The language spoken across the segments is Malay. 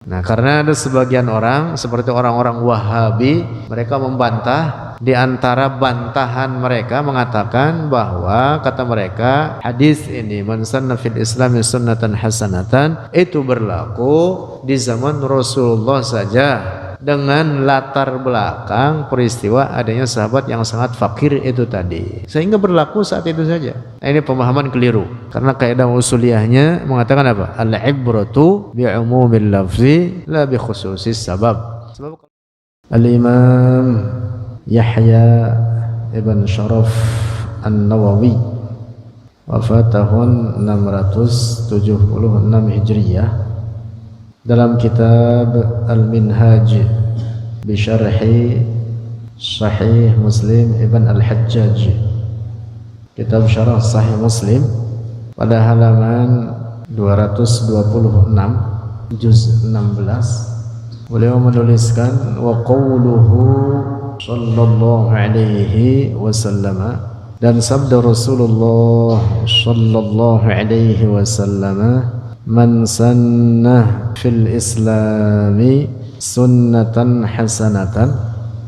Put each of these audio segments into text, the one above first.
Nah, karena ada sebagian orang seperti orang-orang Wahabi, mereka membantah. Di antara bantahan mereka mengatakan bahwa kata mereka hadis ini man sanna fil islami sunnatan hasanatan itu berlaku di zaman Rasulullah saja, dengan latar belakang peristiwa adanya sahabat yang sangat fakir itu tadi, sehingga berlaku saat itu saja. Nah, ini pemahaman keliru, karena kaidah usuliyahnya mengatakan apa? Al-ibratu bi'umumil lafzi la bi khususis sabab. Al-Imam Yahya ibn Sharaf An-Nawawi wafatahun 676 Hijriyah, dalam kitab Al-Minhaj bi Syarhi Sahih Muslim Ibn Al-Hajjaj, kitab Syarah Sahih Muslim, pada halaman 226 juz 16 beliau menuliskan wa qawluhu sallallahu alaihi wasallam, dan sabda Rasulullah sallallahu alaihi wasallam, man sanna fil islami sunnatan hasanatan,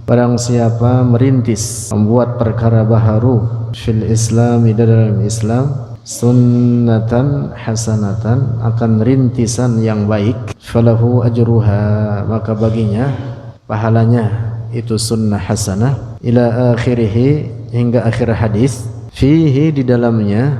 barang siapa merintis membuat perkara baharu fil islami dalam Islam, sunnatan hasanatan akan rintisan yang baik, falahu ajruha, maka baginya pahalanya itu sunnah hasanah, ila akhirih, hingga akhir hadis, fihi, di dalamnya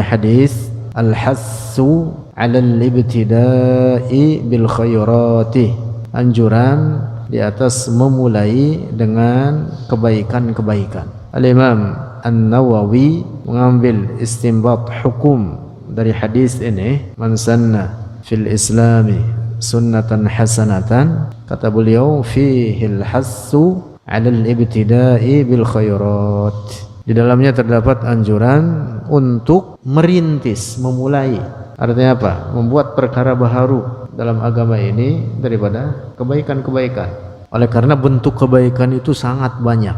hadis, al-hassu 'alal ibtida'i bil khairati, anjuran di atas memulai dengan kebaikan-kebaikan. Al-Imam An-Nawawi mengambil istinbat hukum dari hadis ini, man sanna fil islami sunnatan hasanatan, kata beliau fihil hassu 'alal ibtida'i bil khairat, di dalamnya terdapat anjuran untuk merintis, memulai. Artinya apa? Membuat perkara baharu dalam agama ini daripada kebaikan-kebaikan. Oleh karena bentuk kebaikan itu sangat banyak.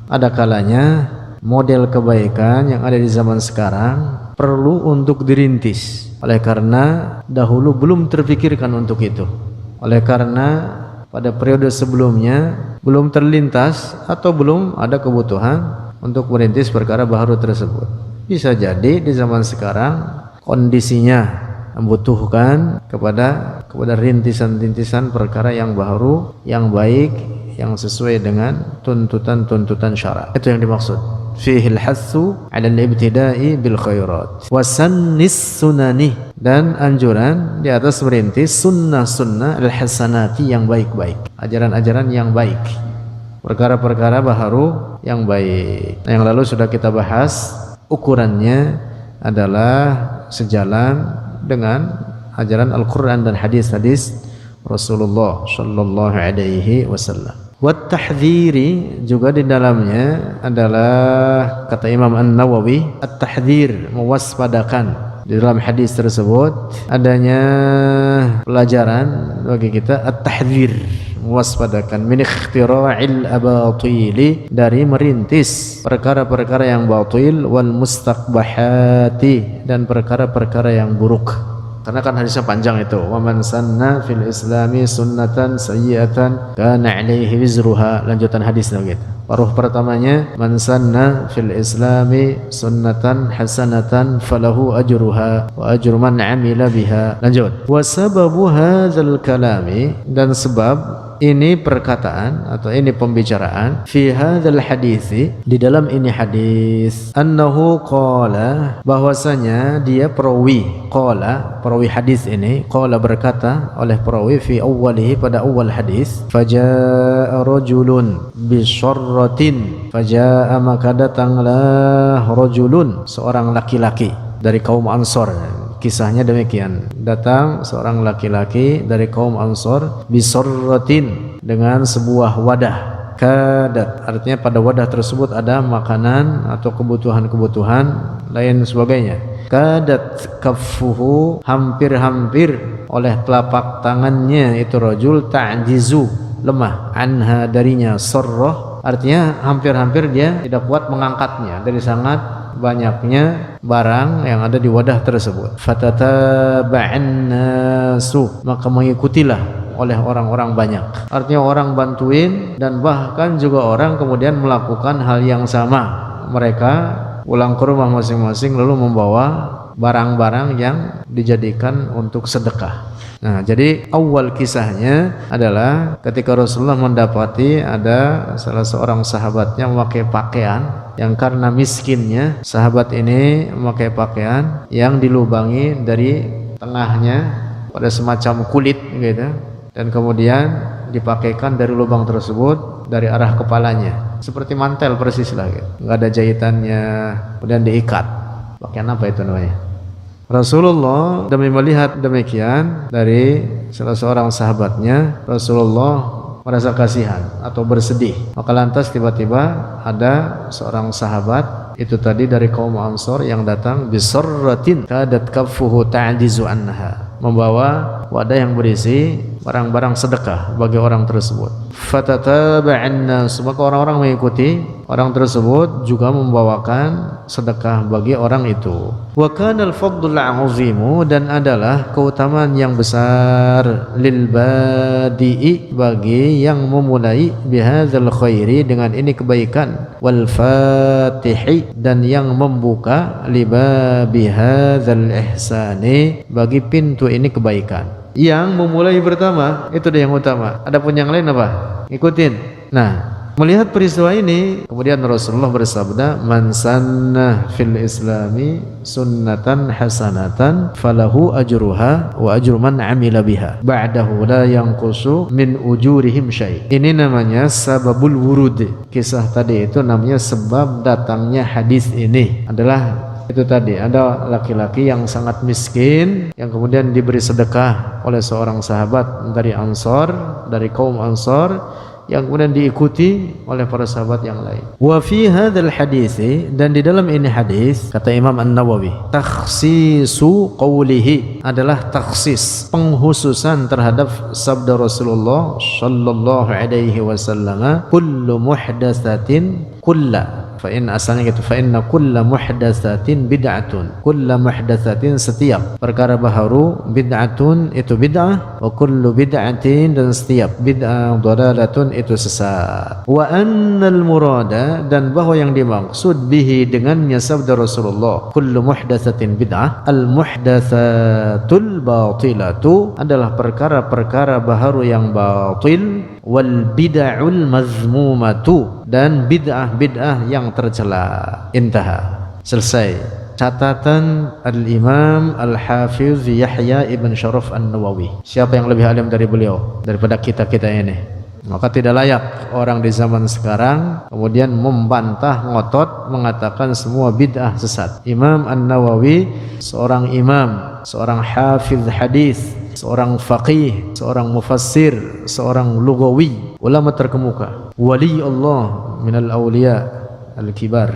Ada kalanya model kebaikan yang ada di zaman sekarang perlu untuk dirintis. Oleh karena dahulu belum terpikirkan untuk itu. Oleh karena pada periode sebelumnya belum terlintas atau belum ada kebutuhan untuk merintis perkara baharu tersebut. Bisa jadi di zaman sekarang kondisinya membutuhkan kepada rintisan-rintisan perkara yang baharu, yang baik, yang sesuai dengan tuntutan-tuntutan syara. Itu yang dimaksud. Fihil hassu 'alal ibtida'i bil khairat wa sannis sunani, dan anjuran di atas merintis sunnah-sunnah al-hasanati, yang baik-baik, ajaran-ajaran yang baik, perkara-perkara baharu yang baik. Nah, yang lalu sudah kita bahas, ukurannya adalah sejalan dengan ajaran Al-Quran dan hadis-hadis Rasulullah sallallahu alaihi wasallam. Wat tahdhiri, juga di dalamnya adalah kata Imam An-Nawawi, at-tahdhir, mewaspadakan. Di dalam hadis tersebut adanya pelajaran bagi kita, at-tahdhir, mewaspadakan, min ikhtira'il abatili, dari merintis perkara-perkara yang batil, wal mustaqbahati, dan perkara-perkara yang buruk. Karena kan hadisnya panjang itu, wa man sanna fil islami sunnatan sayyi'atan kana 'alaihi wizruha, lanjutan hadisnya begitu. Paruh pertamanya, man sanna fil islami sunnatan hasanatan falahu ajruha wa ajru man 'amila biha. Lanjut, wa sababu hadzal kalami, dan sebab ini perkataan atau ini pembicaraan, fi hadzal hadisi, di dalam ini hadis, annahu qala, bahwasanya dia perawi, qala, perawi hadis ini, qala, berkata oleh perawi, fi awwalihi, pada awal hadis, fajaa rajulun bi syarratin, fajaa, maka datanglah rajulun, seorang laki-laki dari kaum Ansor. Kisahnya demikian, datang seorang laki-laki dari kaum Ansor, bisarratin, dengan sebuah wadah, kadat, artinya pada wadah tersebut ada makanan atau kebutuhan-kebutuhan lain sebagainya. Kadat kaffuhu, hampir-hampir oleh telapak tangannya itu rajul, ta'jizu, lemah, anha, darinya, sarrah, artinya hampir-hampir dia tidak kuat mengangkatnya, dari sangat banyaknya barang yang ada di wadah tersebut. Fatataba'an nasu, maka mengikutilah oleh orang-orang banyak. Artinya orang bantuin dan bahkan juga orang kemudian melakukan hal yang sama. Mereka pulang ke rumah masing-masing lalu membawa barang-barang yang dijadikan untuk sedekah. Nah, jadi awal kisahnya adalah ketika Rasulullah mendapati ada salah seorang sahabatnya memakai pakaian yang karena miskinnya sahabat ini memakai pakaian yang dilubangi dari tengahnya pada semacam kulit gitu, dan kemudian dipakaikan dari lubang tersebut dari arah kepalanya seperti mantel persis lah gitu. Nggak ada jahitannya, kemudian diikat. Pakaian apa itu namanya? Rasulullah demi melihat demikian dari salah seorang sahabatnya, Rasulullah merasa kasihan atau bersedih. Maka lantas tiba-tiba ada seorang sahabat itu tadi dari kaum Ansor yang datang bisarratin kadat kaffuhu ta'dizu anha, membawa wadah yang berisi barang-barang sedekah bagi orang tersebut. Fatataba'an nas, maka orang-orang mengikuti orang tersebut juga membawakan sedekah bagi orang itu. Wa kana al-fadlul 'azimu, dan adalah keutamaan yang besar lil badi'i, bagi yang memulai bihadzal khairi, dengan ini kebaikan, wal fatihi, dan yang membuka libabi hadzal ihsani, bagi pintu ini kebaikan. Yang memulai pertama itu dia yang utama. Adapun yang lain apa? Ikutin. Nah, melihat peristiwa ini kemudian Rasulullah bersabda, man sanna fil islami sunnatan hasanatan falahu ajruha wa ajru man amila biha ba'dahu la yanqusu min ujurihim syai'. Ini namanya sababul wurud. Kisah tadi itu namanya sebab datangnya hadis ini adalah itu tadi, ada laki-laki yang sangat miskin yang kemudian diberi sedekah oleh seorang sahabat dari Ansor, dari kaum Ansor, yang kemudian diikuti oleh para sahabat yang lain. Wa fi hadzal hadits, dan di dalam ini hadis kata Imam An-Nawawi, takhsisu qawlihi, adalah takhsis, penghususan terhadap sabda Rasulullah sallallahu alaihi wasallam, kullu muhdatsatin kulla, fa in asalnya gitu, fa inna kulla muhdatsatin bid'atun, kulla muhdatsatin, setiap perkara baharu, bid'atun itu bid'ah, wa kullu bid'atin, dan setiap bid'ah, dhalalatun itu sesat. Wa annal murada, dan bahwa yang dimaksud bihi dengannya sabda Rasulullah kullu muhdatsatin bid'ah, al muhdatsatul batilatu, adalah perkara-perkara baharu yang batil, wal bid'ahul mazmumatu, dan bid'ah-bid'ah yang tercela. Intaha, selesai. Catatan Al-Imam Al-Hafiz Yahya Ibn Sharaf An-Nawawi. Siapa yang lebih alim dari beliau daripada kita-kita ini? Maka tidak layak orang di zaman sekarang kemudian membantah, ngotot, mengatakan semua bid'ah sesat. Imam An-Nawawi seorang imam, seorang hafiz hadis, seorang faqih, seorang mufassir, seorang lugawi, ulama terkemuka, wali Allah minal awliya al-kibar.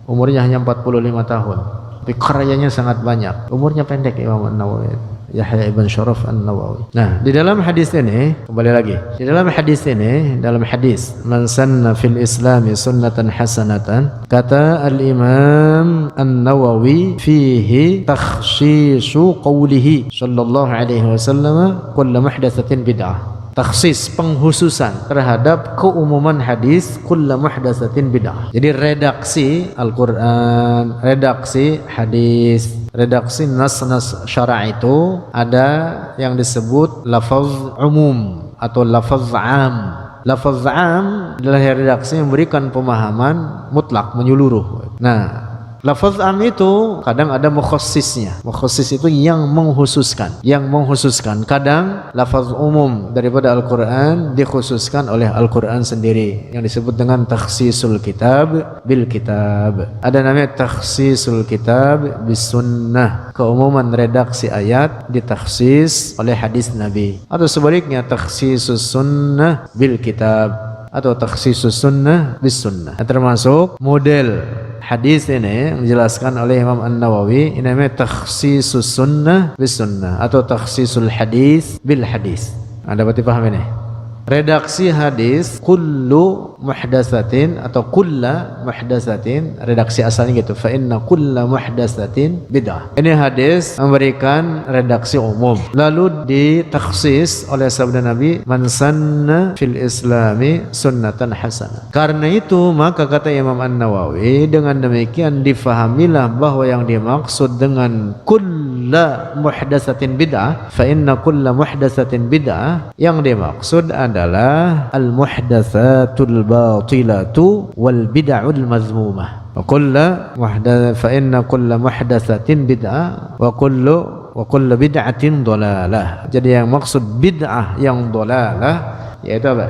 Umurnya hanya 45 tahun, tapi karyanya sangat banyak. Umurnya pendek Imam An-Nawawi, Yahya Ibn Sharaf An-Nawawi. Nah, di dalam hadis ini, kembali lagi, di dalam hadis ini, dalam hadis man sanna fil islami sunnatan hasanatan, kata Al-Imam An-Nawawi fihi takhsisu qawlihi sallallahu alaihi wasallam kullu muhdatsatin bid'ah. Takhsis, penghususan terhadap keumuman hadis kullu muhdatsatin bid'ah. Jadi redaksi Al-Qur'an, redaksi hadis, redaksi nas-nas syara' itu ada yang disebut lafaz umum atau lafaz am. Lafaz am adalah redaksi yang memberikan pemahaman mutlak, menyeluruh. Nah, lafaz am itu kadang ada mukhassisnya. Mukhassis itu yang menghususkan, kadang lafaz umum daripada Al-Quran dikhususkan oleh Al-Quran sendiri, yang disebut dengan takhsisul kitab bil kitab. Ada namanya takhsisul kitab bis sunnah, keumuman redaksi ayat ditakhsis oleh hadis Nabi, atau sebaliknya takhsisus sunnah bil kitab atau takhsisus sunnah bis sunnah. Termasuk model hadis ini yang dijelaskan oleh Imam An-Nawawi, ini namanya takhsisus sunnah bis sunnah atau takhsisul hadis bil hadis. Anda dapat dipahami ini? Redaksi hadis kullu muhdatsatin atau kulla muhdatsatin, redaksi asalnya gitu, fa inna kulla muhdatsatin bid'ah. Ini hadis memberikan redaksi umum, lalu ditaksis oleh sabda Nabi, man sanna fil islami sunnatan hasanah. Karena itu maka kata Imam An-Nawawi, dengan demikian difahamilah bahwa yang dimaksud dengan kulla muhdatsatin bid'ah, fa inna kulla muhdatsatin bid'ah, yang dimaksud adalah al-muhdatsatul batilatu wal bid'ul mazmumah. Wa fa inna kulla muhdatsatin bid'ah wa kullu bid'atin dhalalah. Jadi yang maksud bid'ah yang dhalalah yaitu apa?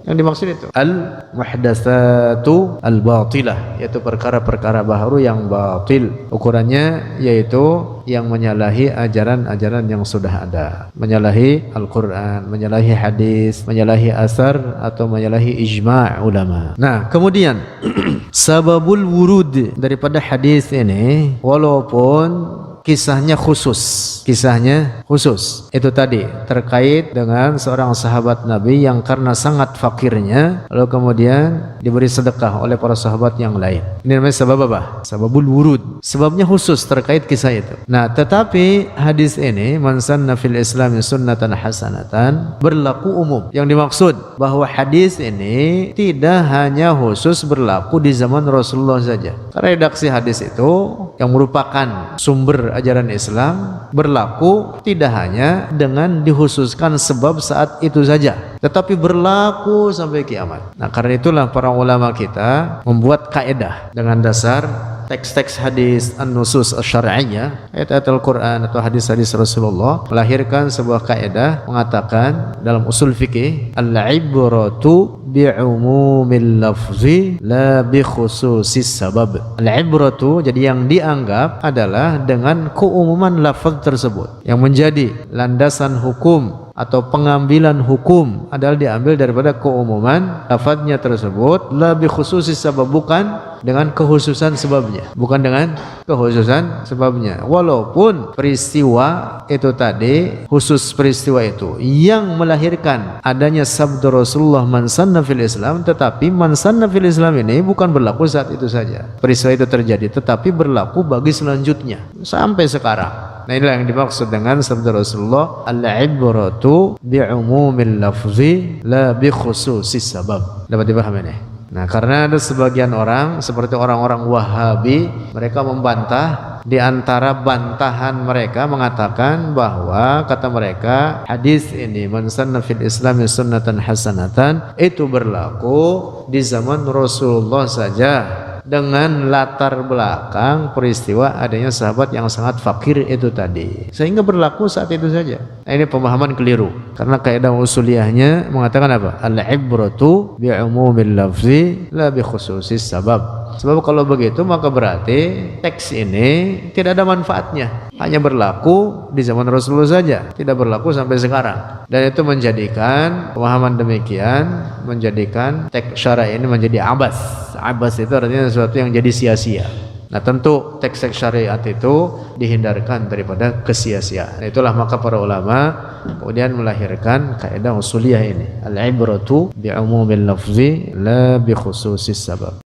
Yang dimaksud itu al-muhdatsatu al-batilah, yaitu perkara-perkara baru yang batil. Ukurannya yaitu yang menyalahi ajaran-ajaran yang sudah ada, menyalahi Al-Quran, menyalahi hadis, menyalahi asar, atau menyalahi ijma' ulama. Nah, kemudian sababul wurud daripada hadis ini, walaupun kisahnya khusus itu tadi terkait dengan seorang sahabat Nabi yang karena sangat fakirnya lalu kemudian diberi sedekah oleh para sahabat yang lain. Ini namanya sabab apa? Sababul wurud, sebabnya khusus terkait kisah itu. Nah, tetapi hadis ini man sanna fil islami sunnatan hasanatan berlaku umum. Yang dimaksud bahwa hadis ini tidak hanya khusus berlaku di zaman Rasulullah saja. Karena redaksi hadis itu yang merupakan sumber ajaran Islam berlaku tidak hanya dengan dikhususkan sebab saat itu saja, tetapi berlaku sampai kiamat. Nah, karena itulah para ulama kita membuat kaidah dengan dasar teks-teks hadis an-nusus asy-syar'iyyah, ayat-ayat Al-Quran atau hadis-hadis Rasulullah, melahirkan sebuah kaidah mengatakan dalam usul fikih, al-ibratu bi'umumil lafzi la bi khususis sabab. Al-ibratu, jadi yang dianggap adalah dengan keumuman lafaz tersebut. Yang menjadi landasan hukum atau pengambilan hukum adalah diambil daripada keumuman lafaznya tersebut, la bi khususis sabab, bukan dengan kekhususan sebabnya, bukan dengan kekhususan sebabnya. Walaupun peristiwa itu tadi, khusus peristiwa itu yang melahirkan adanya sabda Rasulullah man sanna fil Islam, tetapi man sanna fil Islam ini bukan berlaku saat itu saja peristiwa itu terjadi, tetapi berlaku bagi selanjutnya sampai sekarang. Nah, inilah yang dimaksud dengan sabda Rasulullah, al-ibratu bi'umumil lafzi la bi khususis sabab. Dapat dipahami ini? Nah, karena ada sebagian orang seperti orang-orang Wahabi, mereka membantah, di antara bantahan mereka mengatakan bahwa kata mereka hadis ini man sanna fil islami sunnatan hasanatan itu berlaku di zaman Rasulullah saja, dengan latar belakang peristiwa adanya sahabat yang sangat fakir itu tadi, sehingga berlaku saat itu saja. Nah, ini pemahaman keliru, karena kaidah usuliyahnya mengatakan apa? Al-ibratu bi'umumil lafzi la bi khususis sabab. Sebab kalau begitu maka berarti teks ini tidak ada manfaatnya, hanya berlaku di zaman Rasulullah saja, tidak berlaku sampai sekarang. Dan itu menjadikan pemahaman demikian, menjadikan teks syar'i ini menjadi abas. Abas itu artinya sesuatu yang jadi sia-sia. Nah, tentu teks-teks syariat itu dihindarkan daripada kesia-siaan. Nah, itulah maka para ulama kemudian melahirkan kaidah usuliyah ini, al-ibratu bi'umumil lafzi la bi khususis sabab.